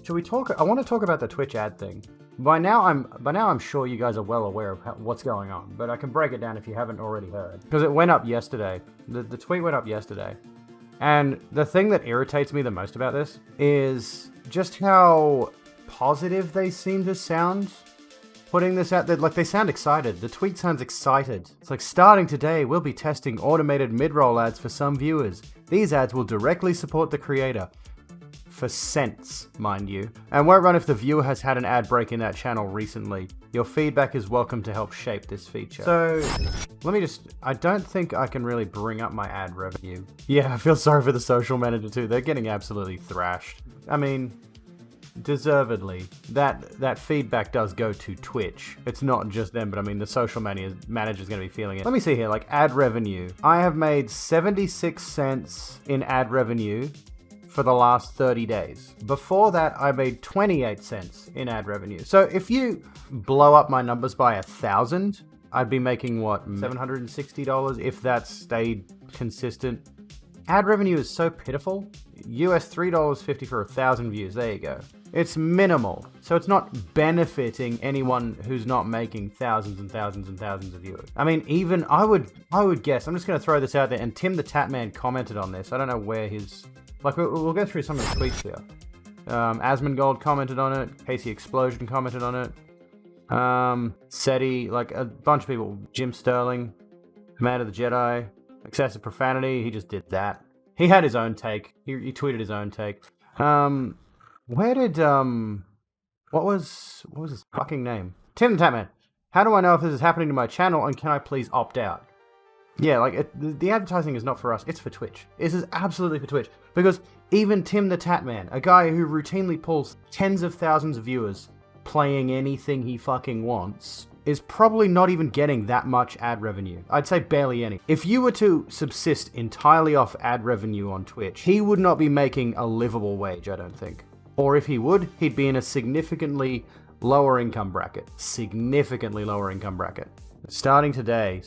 should we talk? I want to talk about the Twitch ad thing. By now I'm sure you guys are well aware of what's going on, but I can break it down if you haven't already heard. Because it went up yesterday. The tweet went up yesterday. And the thing that irritates me the most about this is just how positive they seem to sound putting this out there. Like, they sound excited. The tweet sounds excited. It's like, starting today, we'll be testing automated mid-roll ads for some viewers. These ads will directly support the creator. For cents, mind you, and won't run if the viewer has had an ad break in that channel recently. Your feedback is welcome to help shape this feature. So, I don't think I can really bring up my ad revenue. Yeah, I feel sorry for the social manager too. They're getting absolutely thrashed. I mean, deservedly. That feedback does go to Twitch. It's not just them, but I mean, the social manager's going to be feeling it. Let me see here, like ad revenue. I have made 76 cents in ad revenue for the last 30 days. Before that, I made 28 cents in ad revenue. So if you blow up my numbers by 1,000, I'd be making what, $760 if that stayed consistent. Ad revenue is so pitiful. US $3.50 for 1,000 views. There you go. It's minimal. So it's not benefiting anyone who's not making thousands and thousands and thousands of viewers. I mean, even I would guess, I'm just going to throw this out there, and Tim the Tatman commented on this. I don't know where his... Like, we'll go through some of the tweets here. Asmongold commented on it. Casey Explosion commented on it. SETI, like a bunch of people. Jim Sterling, Command of the Jedi, Excessive Profanity. He just did that. He had his own take. He tweeted his own take. Where did what was his fucking name? Tim the Tatman. How do I know if this is happening to my channel, and can I please opt out? Yeah, like, the advertising is not for us, it's for Twitch. This is absolutely for Twitch. Because even Tim the Tatman, a guy who routinely pulls tens of thousands of viewers playing anything he fucking wants, is probably not even getting that much ad revenue. I'd say barely any. If you were to subsist entirely off ad revenue on Twitch, he would not be making a livable wage, I don't think. Or if he would, he'd be in a significantly lower income bracket. Significantly lower income bracket. Starting today,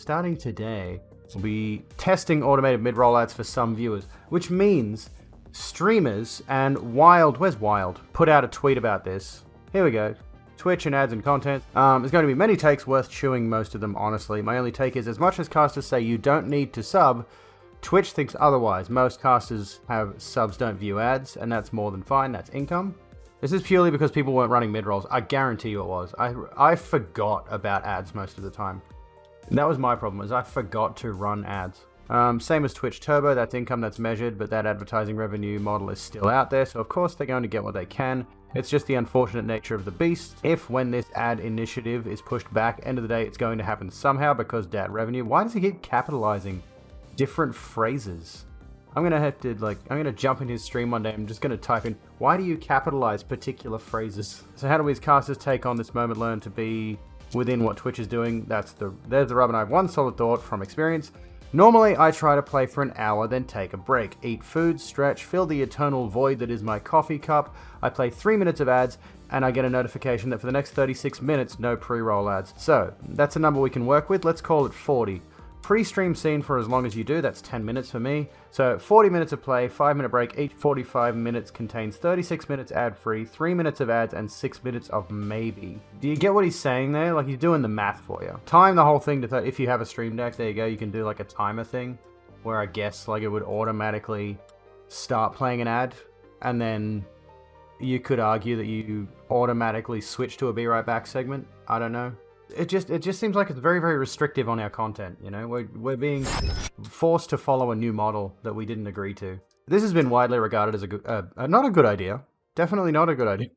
we'll be testing automated mid-roll ads for some viewers, which means streamers and Wild, where's Wild? Put out a tweet about this. Here we go. Twitch and ads and content. There's going to be many takes, worth chewing most of them, honestly. My only take is, as much as casters say you don't need to sub, Twitch thinks otherwise. Most casters have subs don't view ads, and that's more than fine. That's income. This is purely because people weren't running mid-rolls. I guarantee you it was. I forgot about ads most of the time. That was my problem, is I forgot to run ads. Same as Twitch Turbo, that's income that's measured, but that advertising revenue model is still out there, so of course they're going to get what they can. It's just the unfortunate nature of the beast. If, when this ad initiative is pushed back, end of the day, it's going to happen somehow because ad revenue. Why does he keep capitalizing different phrases? I'm going to have to, I'm going to jump in his stream one day. I'm just going to type in, why do you capitalize particular phrases? So how do these casters take on this moment learned to be within what Twitch is doing? There's the rub, and I have one solid thought from experience. Normally, I try to play for an hour, then take a break, eat food, stretch, fill the eternal void that is my coffee cup. I play 3 minutes of ads, and I get a notification that for the next 36 minutes, no pre-roll ads. So, that's a number we can work with. Let's call it 40. Pre-stream scene for as long as you do, that's 10 minutes for me. So 40 minutes of play, 5-minute break, each 45 minutes contains 36 minutes ad-free, 3 minutes of ads, and 6 minutes of maybe. Do you get what he's saying there? Like, he's doing the math for you. Time the whole thing to, if you have a stream deck, there you go, you can do like a timer thing, where I guess like it would automatically start playing an ad, and then you could argue that you automatically switch to a Be Right Back segment. I don't know. It just seems like it's very, very restrictive on our content, you know? We're being forced to follow a new model that we didn't agree to. This has been widely regarded as not a good idea. Definitely not a good idea.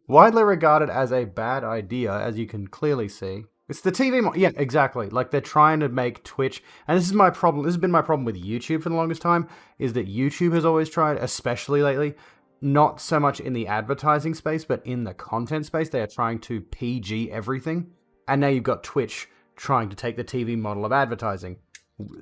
Widely regarded as a bad idea, as you can clearly see. It's the TV yeah, exactly. Like, they're trying to make Twitch, and this is my problem. This has been my problem with YouTube for the longest time, is that YouTube has always tried, especially lately, not so much in the advertising space, but in the content space, they are trying to PG everything. And now you've got Twitch trying to take the TV model of advertising.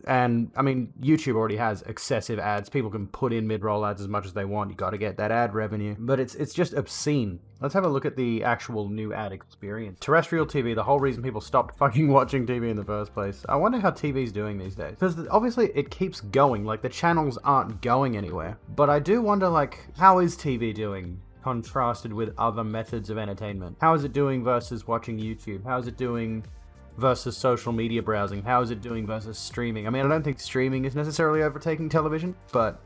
And, I mean, YouTube already has excessive ads. People can put in mid-roll ads as much as they want. You got to get that ad revenue. But it's just obscene. Let's have a look at the actual new ad experience. Terrestrial TV, the whole reason people stopped fucking watching TV in the first place. I wonder how TV's doing these days. Because obviously it keeps going. Like, the channels aren't going anywhere. But I do wonder, like, how is TV doing? contrasted with other methods of entertainment? How is it doing versus watching YouTube? How is it doing versus social media browsing? How is it doing versus streaming? I mean, I don't think streaming is necessarily overtaking television, but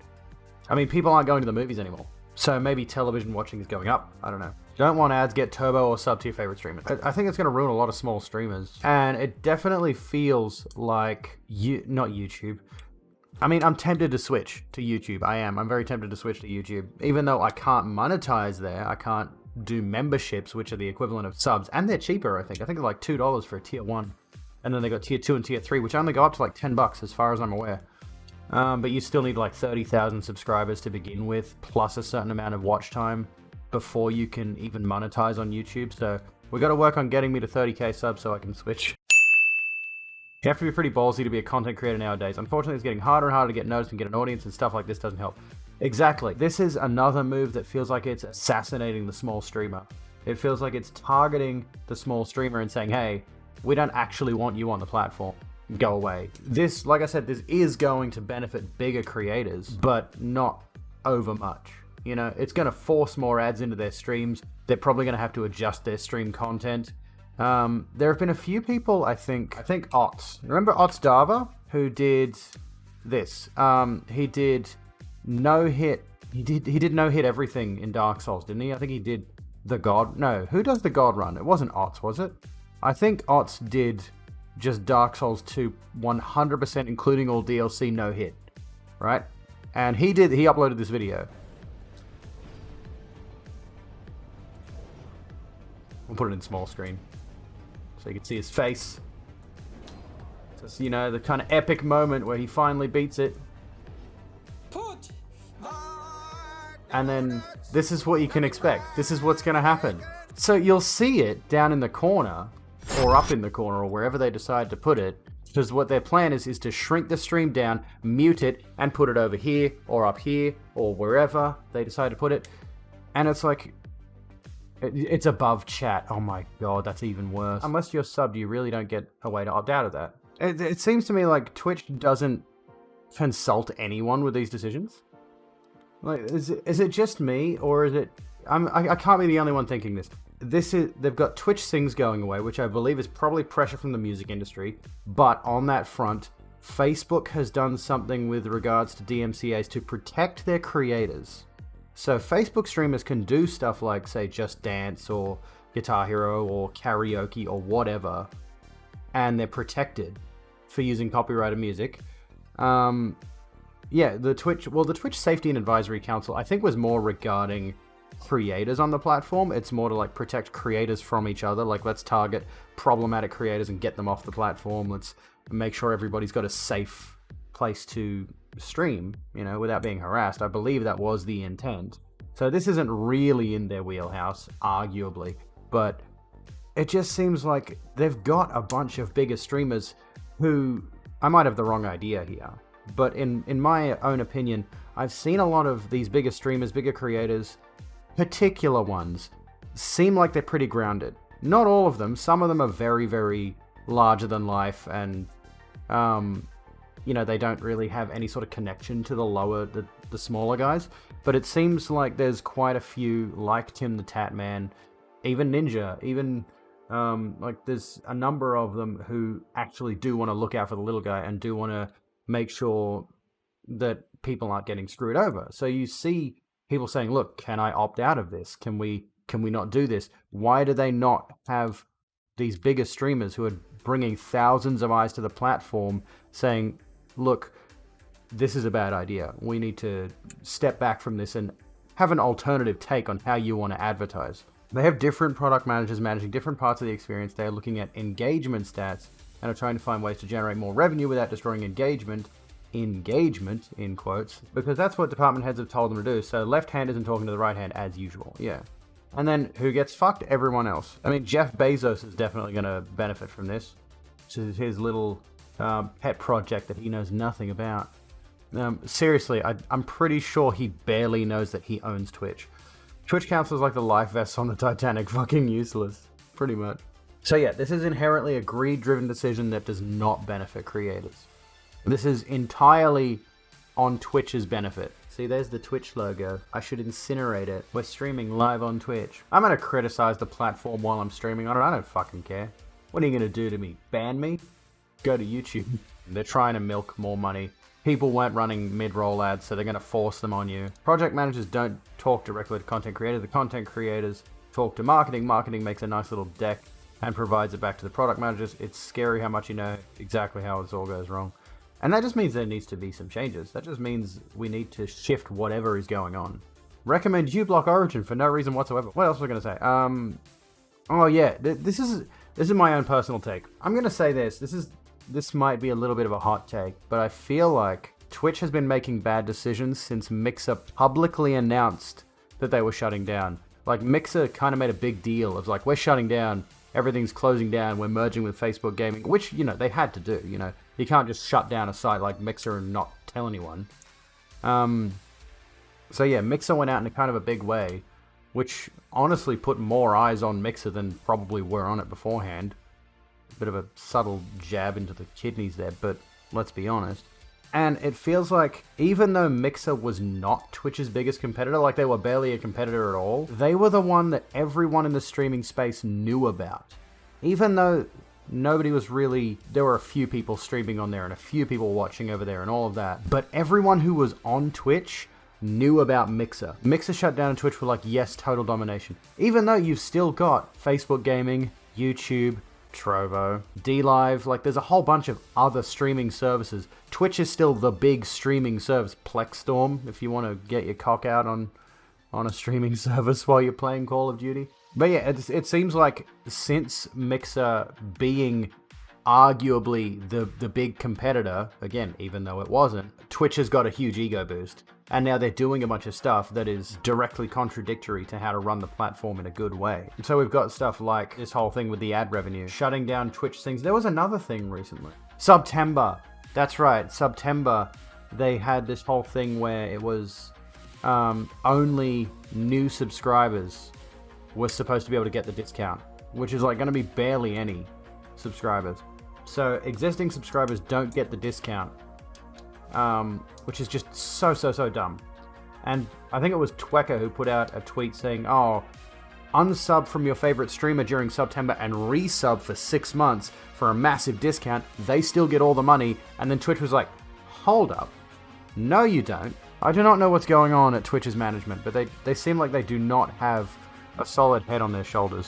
I mean, people aren't going to the movies anymore. So maybe television watching is going up. I don't know. Don't want ads, get Turbo or sub to your favorite streamer. I think it's going to ruin a lot of small streamers. And it definitely feels like not YouTube. I mean, I'm tempted to switch to YouTube. I am. I'm very tempted to switch to YouTube. Even though I can't monetize there, I can't do memberships, which are the equivalent of subs. And they're cheaper, I think. I think they're like $2 for a tier 1. And then they got tier 2 and tier 3, which only go up to like $10 as far as I'm aware. But you still need like 30,000 subscribers to begin with, plus a certain amount of watch time before you can even monetize on YouTube. So we got to work on getting me to 30k subs so I can switch. You have to be pretty ballsy to be a content creator nowadays. Unfortunately, it's getting harder and harder to get noticed and get an audience, and stuff like this doesn't help. Exactly. This is another move that feels like it's assassinating the small streamer. It feels like it's targeting the small streamer and saying, hey, we don't actually want you on the platform. Go away. This, like I said, this is going to benefit bigger creators, but not over much. You know, it's going to force more ads into their streams. They're probably going to have to adjust their stream content. There have been a few people, I think Ots. Remember Ots Dava, who did this? He did no-hit. He did no-hit everything in Dark Souls, didn't he? I think he did the God. No, who does the God run? It wasn't Ots, was it? I think Ots did just Dark Souls 2 100%, including all DLC, no-hit, right? And he uploaded this video. We'll put it in small screen so you can see his face. Just, you know, the kind of epic moment where he finally beats it. And then this is what you can expect. This is what's going to happen. So you'll see it down in the corner, or up in the corner, or wherever they decide to put it, because what their plan is to shrink the stream down, mute it, and put it over here, or up here, or wherever they decide to put it. And it's like, it's above chat. Oh my god, that's even worse. Unless you're subbed, you really don't get a way to opt out of that. It seems to me like Twitch doesn't consult anyone with these decisions. Like, is it just me, or is it... I can't be the only one thinking this. They've got Twitch Sings going away, which I believe is probably pressure from the music industry. But on that front, Facebook has done something with regards to DMCAs to protect their creators. So Facebook streamers can do stuff like, say, Just Dance or Guitar Hero or karaoke or whatever, and they're protected for using copyrighted music. Yeah, the Twitch Safety and Advisory Council, I think, was more regarding creators on the platform. It's more to like protect creators from each other. Like, let's target problematic creators and get them off the platform. Let's make sure everybody's got a safe place to stream, you know, without being harassed. I believe that was the intent. So this isn't really in their wheelhouse, arguably, but it just seems like they've got a bunch of bigger streamers who, I might have the wrong idea here, but in my own opinion, I've seen a lot of these bigger streamers, bigger creators, particular ones, seem like they're pretty grounded. Not all of them. Some of them are very, very larger than life, and you know, they don't really have any sort of connection to the smaller guys. But it seems like there's quite a few, like Tim the Tatman, even Ninja, even like there's a number of them who actually do want to look out for the little guy and do want to make sure that people aren't getting screwed over. So you see people saying, look, can I opt out of this? Can we not do this? Why do they not have these bigger streamers who are bringing thousands of eyes to the platform saying, look, this is a bad idea. We need to step back from this and have an alternative take on how you want to advertise. They have different product managers managing different parts of the experience. They're looking at engagement stats and are trying to find ways to generate more revenue without destroying engagement in quotes, because that's what department heads have told them to do. So left hand isn't talking to the right hand as usual. Yeah. And then who gets fucked? Everyone else. I mean, Jeff Bezos is definitely going to benefit from this. This is his little pet project that he knows nothing about. Seriously, I'm pretty sure he barely knows that he owns Twitch. Twitch Council is like the life vests on the Titanic, fucking useless, pretty much. So yeah, this is inherently a greed-driven decision that does not benefit creators. This is entirely on Twitch's benefit. See, there's the Twitch logo. I should incinerate it. We're streaming live on Twitch. I'm gonna criticize the platform while I'm streaming on it. I don't fucking care. What are you gonna do to me? Ban me? Go to YouTube. They're trying to milk more money. People weren't running mid-roll ads, so they're gonna force them on you. Project managers don't talk directly to content creators. The content creators talk to marketing. Marketing makes a nice little deck and provides it back to the product managers. It's scary how much you know exactly how this all goes wrong. And that just means there needs to be some changes. That just means we need to shift whatever is going on. Recommend uBlock Origin for no reason whatsoever. What else was I going to say? Oh yeah, this is my own personal take. I'm going to say this might be a little bit of a hot take, but I feel like Twitch has been making bad decisions since Mixer publicly announced that they were shutting down. Like, Mixer kind of made a big deal of like, we're shutting down, everything's closing down, we're merging with Facebook Gaming, which, you know, they had to do, you know. You can't just shut down a site like Mixer and not tell anyone. So yeah, Mixer went out in a kind of a big way, which honestly put more eyes on Mixer than probably were on it beforehand. Bit of a subtle jab into the kidneys there, but let's be honest. And it feels like, even though Mixer was not Twitch's biggest competitor, like they were barely a competitor at all, they were the one that everyone in the streaming space knew about. Even though nobody was really, there were a few people streaming on there and a few people watching over there and all of that. But everyone who was on Twitch knew about Mixer. Mixer shut down and Twitch were like, yes, total domination. Even though you've still got Facebook Gaming, YouTube, Trovo, DLive, like there's a whole bunch of other streaming services. Twitch is still the big streaming service. Plexstorm, if you want to get your cock out on a streaming service while you're playing Call of Duty. But yeah, it seems like since Mixer being arguably the big competitor, again, even though it wasn't, Twitch has got a huge ego boost. And now they're doing a bunch of stuff that is directly contradictory to how to run the platform in a good way. So we've got stuff like this whole thing with the ad revenue, shutting down Twitch things. There was another thing recently. September. That's right, September. They had this whole thing where it was only new subscribers were supposed to be able to get the discount, which is like going to be barely any subscribers. So existing subscribers don't get the discount. Which is just so dumb. And I think it was Twecker who put out a tweet saying, oh, unsub from your favorite streamer during September and resub for 6 months for a massive discount. They still get all the money. And then Twitch was like, hold up. No, you don't. I do not know what's going on at Twitch's management, but they seem like they do not have a solid head on their shoulders.